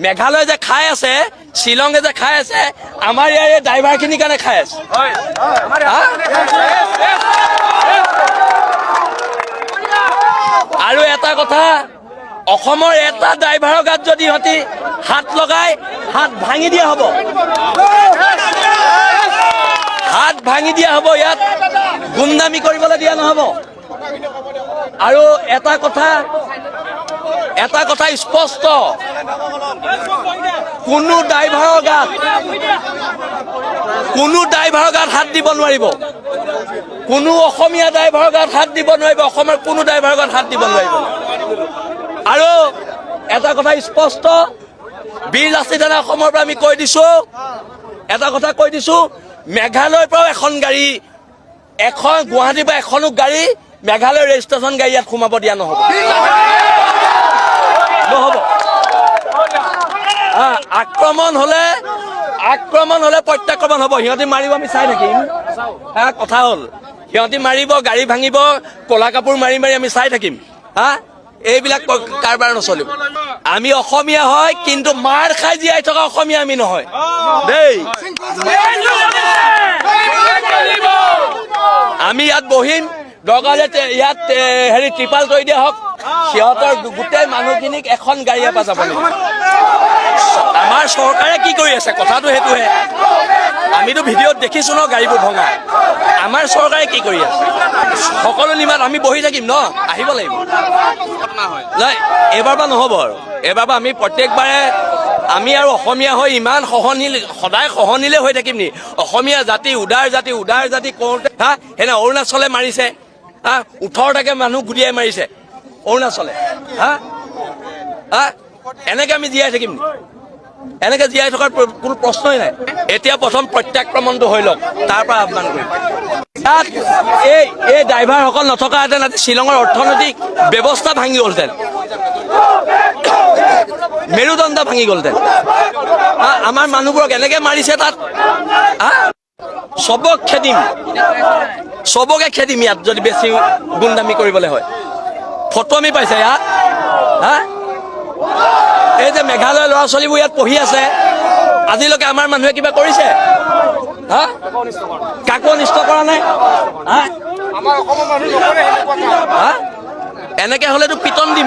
মেঘালয় যে খাই আছে, শ্বিলঙে যে খাই আছে, আমাৰ ইয়াৰ এই ড্ৰাইভাৰখিনিৰ কাৰণে খাই আছে। আৰু এটা কথা, অসমৰ এটা ড্ৰাইভাৰৰ গাত যদি সিহঁতি হাত লগাই, হাত ভাঙি দিয়া হ'ব, হাত ভাঙি দিয়া হ'ব। ইয়াত গুণ্ডামি কৰিবলৈ দিয়া নহ'ব। আৰু এটা কথা স্পষ্ট, কোনো ড্ৰাইভাৰৰ গাত হাত দিব নোৱাৰিব, কোনো অসমীয়া ড্ৰাইভাৰৰ গাত হাত দিব নোৱাৰিব, অসমৰ কোনো ড্ৰাইভাৰৰ গাত হাত দিব নোৱাৰিব। আৰু এটা কথা স্পষ্ট, বীৰ লাচিত সেনা অসমৰ পৰা আমি কৈ দিছোঁ, এটা কথা কৈ দিছোঁ, মেঘালয়ৰ পৰাও এখন গাড়ী, গুৱাহাটীৰ পৰা এখনো গাড়ী, মেঘালয় ৰেজিষ্ট্ৰেশ্যন গাড়ী ইয়াত সোমাব দিয়া নহ'ব। আক্ৰমণ হলে প্ৰত্যাক্ৰমণ হ'ব। সিহঁতি মাৰিব, আমি চাই থাকিম। কথা হ'ল, সিহঁতি মাৰিব, গাড়ী ভাঙিব, ক'লা কাপোৰ মাৰি মাৰি আমি চাই থাকিম। এইবিলাক কাৰবাৰ নচলিব। আমি অসমীয়া হয়, কিন্তু মাৰ খাই জীয়াই থকা অসমীয়া আমি নহয় দেই। আমি ইয়াত বহিম, দৰকাৰ ইয়াত ত্ৰিপাল কৰি দিয়া হওক, সিহঁতৰ গোটেই মানুহখিনিক এখন গাড়ীয়ে পৰা যাব লাগিব। আমাৰ চৰকাৰে কি কৰি আছে, কথাটো সেইটোহে। আমিতো ভিডিঅ'ত দেখিছো ন গাড়ীবোৰ ভঙা। আমাৰ চৰকাৰে কি কৰি আছে? সকলো নিমাত আমি বহি থাকিম ন, আহিব লাগিব। নাই, এইবাৰ পৰা নহ'ব আৰু। এইবাৰ পৰা আমি প্ৰত্যেকবাৰে আমি আৰু অসমীয়া হৈ ইমান সহনীল, সদায় সহনীলে হৈ থাকিম নি? অসমীয়া জাতি, উদাৰ জাতি কৰোঁতে সেনে অৰুণাচলে মাৰিছে, 18টাকে মানুহ গুলিয়াই মাৰিছে অৰুণাচলে। এনেকে আমি জীয়াই থাকিম নি? এনেকে জীয়াই থকাৰ কোনো প্ৰশ্নই নাই। এতিয়া প্ৰথম প্ৰত্যাক্ৰমণটো হৈ লওক, তাৰ পৰা আহ্বান কৰিম। তাত এই ড্ৰাইভাৰসকল নথকাহেঁতেন আজি শ্বিলঙৰ অৰ্থনৈতিক ব্যৱস্থা ভাঙি গ'লহেঁতেন, মেৰুদণ্ড ভাঙি গ'লহেঁতেন। আমাৰ মানুহবোৰক এনেকে মাৰিছে তাত, চবকে খেদিম ইয়াত যদি বেছি গুণ্ডামি কৰিবলৈ হয়। ফটোমি পাইছে ইয়াত। এই যে মেঘালয়ৰ ল'ৰা ছোৱালীবোৰ ইয়াত পঢ়ি আছে, আজিলৈকে আমাৰ মানুহে কিবা কৰিছে? কাকো অনিষ্ট কৰা নাই। এনেকে হলেতো পিটন দিম।